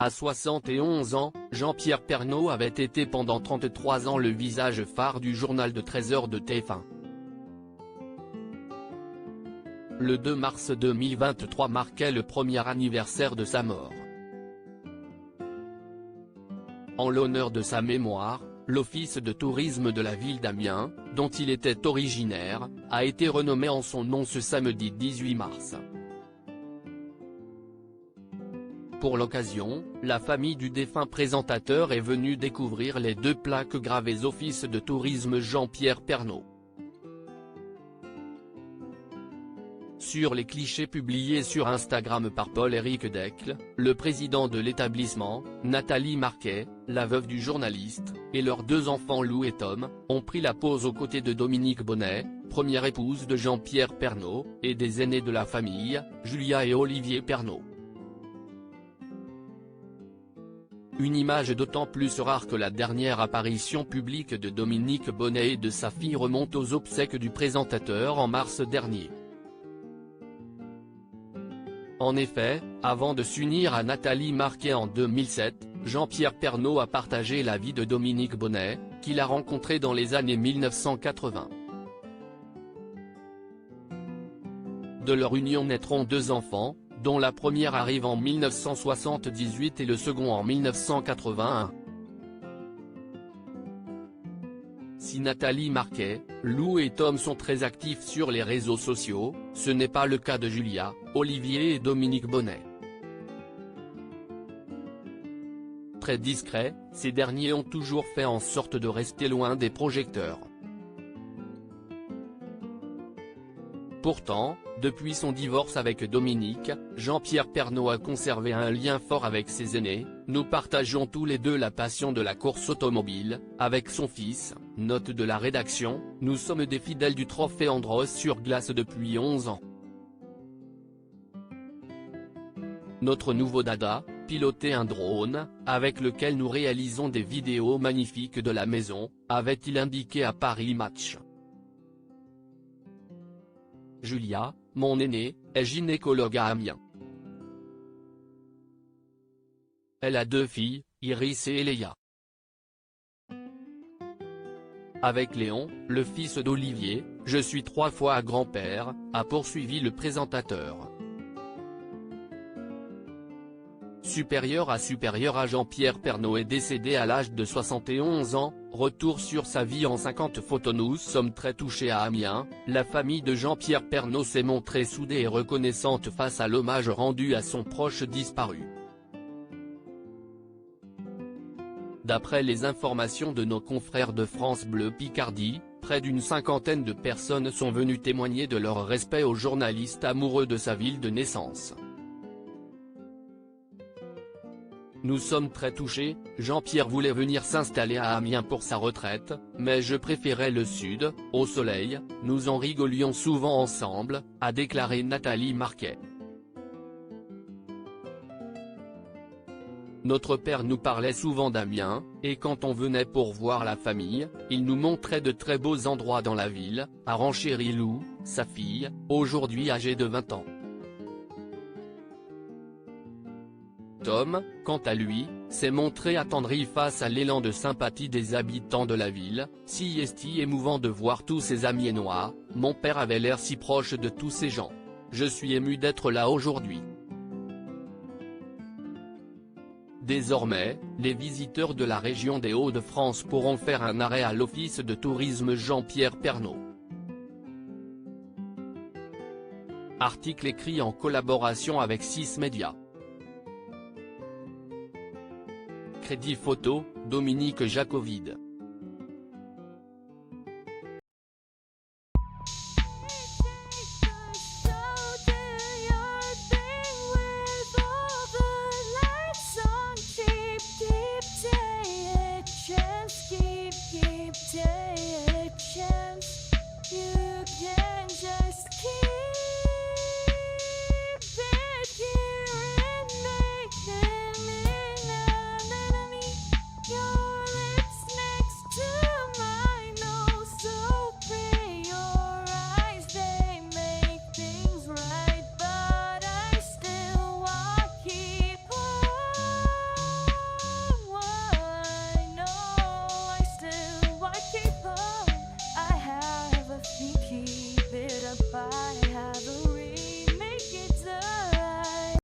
À 71 ans, Jean-Pierre Pernaut avait été pendant 33 ans le visage phare du journal de 13h de TF1. Le 2 mars 2023 marquait le premier anniversaire de sa mort. En l'honneur de sa mémoire, l'office de tourisme de la ville d'Amiens, dont il était originaire, a été renommé en son nom ce samedi 18 mars. Pour l'occasion, la famille du défunt présentateur est venue découvrir les 2 plaques gravées Office de tourisme Jean-Pierre Pernaut. Sur les clichés publiés sur Instagram par Paul-Éric Decles, le président de l'établissement, Nathalie Marquet, la veuve du journaliste, et leurs 2 enfants Lou et Tom, ont pris la pose aux côtés de Dominique Bonnet, première épouse de Jean-Pierre Pernaut, et des aînés de la famille, Julia et Olivier Pernaut. Une image d'autant plus rare que la dernière apparition publique de Dominique Bonnet et de sa fille remonte aux obsèques du présentateur en mars dernier. En effet, avant de s'unir à Nathalie Marquet en 2007, Jean-Pierre Pernaut a partagé la vie de Dominique Bonnet, qu'il a rencontré dans les années 1980. De leur union naîtront 2 enfants, dont la première arrive en 1978 et le second en 1981. Si Nathalie Marquet, Lou et Tom sont très actifs sur les réseaux sociaux, ce n'est pas le cas de Julia, Olivier et Dominique Bonnet. Très discrets, ces derniers ont toujours fait en sorte de rester loin des projecteurs. Pourtant, depuis son divorce avec Dominique, Jean-Pierre Pernaut a conservé un lien fort avec ses aînés. Nous partageons tous les 2 la passion de la course automobile, avec son fils, note de la rédaction, nous sommes des fidèles du trophée Andros sur glace depuis 11 ans. Notre nouveau dada, piloter un drone, avec lequel nous réalisons des vidéos magnifiques de la maison, avait-il indiqué à Paris Match. Julia, mon aînée, est gynécologue à Amiens. Elle a 2 filles, Iris et Eléa. Avec Léon, le fils d'Olivier, je suis 3 fois grand-père, a poursuivi le présentateur. Supérieur à Jean-Pierre Pernaut est décédé à l'âge de 71 ans, retour sur sa vie en 50 photos. Nous sommes très touchés à Amiens, la famille de Jean-Pierre Pernaut s'est montrée soudée et reconnaissante face à l'hommage rendu à son proche disparu. D'après les informations de nos confrères de France Bleu Picardie, près d'une 50aine de personnes sont venues témoigner de leur respect au journaliste amoureux de sa ville de naissance. Nous sommes très touchés, Jean-Pierre voulait venir s'installer à Amiens pour sa retraite, mais je préférais le sud, au soleil, nous en rigolions souvent ensemble, a déclaré Nathalie Marquet. Notre père nous parlait souvent d'Amiens, et quand on venait pour voir la famille, il nous montrait de très beaux endroits dans la ville, a renchéri Lou, sa fille, aujourd'hui âgée de 20 ans. Tom, quant à lui, s'est montré attendri face à l'élan de sympathie des habitants de la ville. Si est-il émouvant de voir tous ces Amiénois, mon père avait l'air si proche de tous ces gens. Je suis ému d'être là aujourd'hui. Désormais, les visiteurs de la région des Hauts-de-France pourront faire un arrêt à l'office de tourisme Jean-Pierre Pernaut. Article écrit en collaboration avec 6 médias. Crédit photo, Dominique Jacovide.